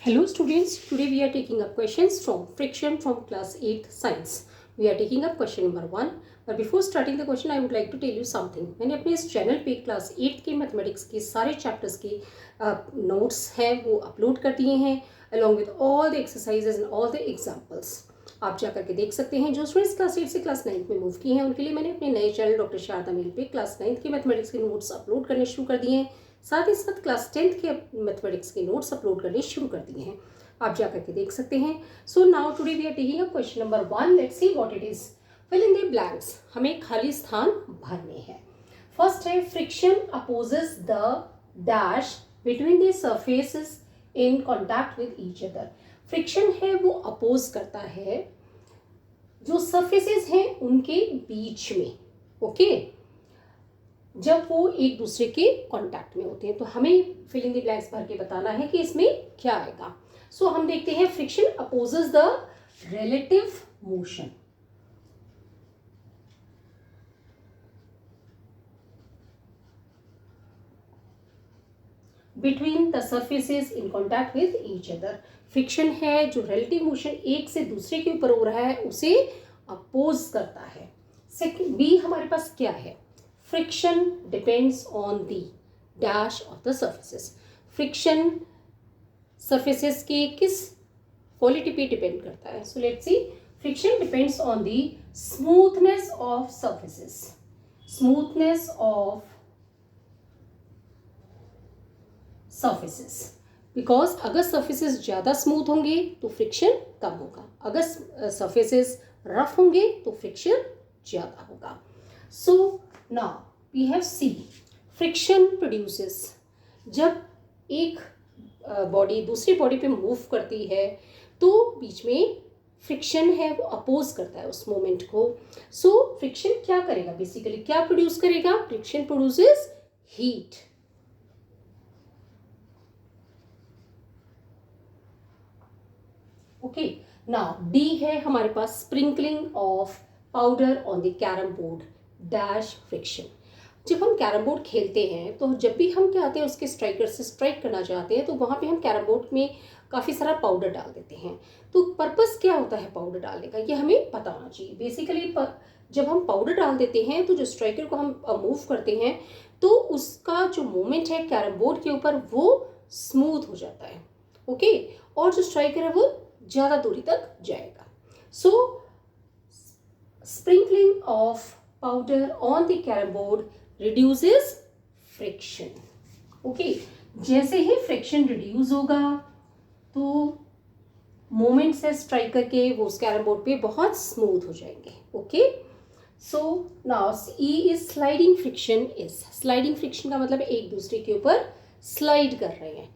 Hello students, today we are taking up questions from friction from class 8 science. We are taking up question number 1. But before starting the question, I would like to tell you something. मैंने अपने इस channel पे class 8 के mathematics के सारे chapters की notes हैं वो अपलोड कर दिए हैं along with all the exercises and all the examples. आप जा करके देख सकते हैं। जो स्टूडेंट्स क्लास 8 से क्लास 9 में मूव किए हैं उनके लिए मैंने अपने नए चैनल डॉक्टर शारदा मेल पे क्लास 9 के मैथमेटिक्स के नोट्स अपलोड करने शुरू कर दिए हैं। साथ ही साथ क्लास 10th के मैथमेटिक्स के नोट्स अपलोड करने शुरू कर दिए हैं। आप जा करके देख सकते हैं। So now today we are taking up question number 1. Let's see what it is. Fill in the blanks. हमें खाली स्थान भरने हैं. फर्स्ट है friction opposes the dash between the surfaces in contact with each other. Friction है वो oppose करता है जो सरफेसेस हैं उनके बीच में. ओके जब वो एक दूसरे के कांटेक्ट में होते हैं तो हमें फिल इन द ब्लैंक्स भर के बताना है कि इसमें क्या आएगा. सो हम देखते हैं friction opposes the relative motion. Between the surfaces in contact with each other. Friction है जो रिलेटिव मोशन एक से दूसरे के ऊपर हो रहा है उसे अपोज करता है. सेकंड बी हमारे पास क्या है. Friction depends on the dash of the surfaces. Friction surfaces के किस क्वालिटी पे डिपेंड करता है. So let's see. Friction depends on the smoothness of surfaces. Smoothness of surfaces. Because अगर सर्फेसेस ज़्यादा स्मूथ होंगे तो फ्रिक्शन कम होगा. अगर सर्फेसेस रफ होंगे तो फ्रिक्शन ज़्यादा होगा. So now we have see. Friction produces. जब एक बॉडी दूसरी बॉडी पे मूव करती है तो बीच में फ्रिक्शन है वो अपोज करता है उस मोमेंट को. सो फ्रिक्शन क्या करेगा. बेसिकली क्या प्रोड्यूस करेगा. Friction produces heat. Okay now D है हमारे पास. Sprinkling of powder on the carrom board dash friction. जब हम कैरम बोर्ड खेलते हैं तो जब भी हम क्या आते हैं उसके स्ट्राइकर से स्ट्राइक करना चाहते हैं तो वहाँ पे हम कैरम बोर्ड में काफ़ी सारा पाउडर डाल देते हैं. तो पर्पस क्या होता है पाउडर डालने का ये हमें पता होना चाहिए. बेसिकली जब हम पाउडर डाल देते हैं तो जो स्ट्राइकर को हम मूव करते हैं तो उसका जो मूवमेंट है कैरम बोर्ड के ऊपर वो स्मूथ हो जाता है. ओके और जो स्ट्राइकर है वो ज़्यादा दूरी तक जाएगा. So sprinkling of powder on the carrom board reduces friction. Okay जैसे ही फ्रिक्शन रिड्यूस होगा तो मोमेंट्स है स्ट्राइकर के वो उस कैरम बोर्ड पे बहुत स्मूथ हो जाएंगे. Okay so now E is sliding friction. Is sliding friction का मतलब एक दूसरे के ऊपर स्लाइड कर रहे हैं.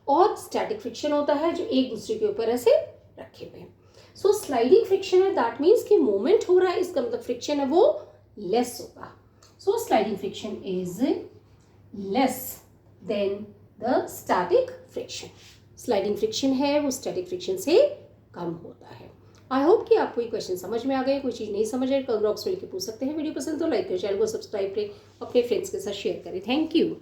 और स्टैटिक फ्रिक्शन होता है जो एक दूसरे के ऊपर ऐसे रखे हुए हैं. सो स्लाइडिंग फ्रिक्शन है दैट मीन्स कि मूवमेंट हो रहा है इसका मतलब फ्रिक्शन है वो लेस होगा. So sliding friction is less than the static friction. Sliding friction है वो static friction से कम होता है. I hope कि आपको ये क्वेश्चन समझ में आ गए. कोई चीज़ नहीं समझ आए कमेंट बॉक्स में लिख के पूछ सकते हैं. वीडियो पसंद तो लाइक करें, चैनल को सब्सक्राइब करें, अपने फ्रेंड्स के साथ शेयर करें. Thank you.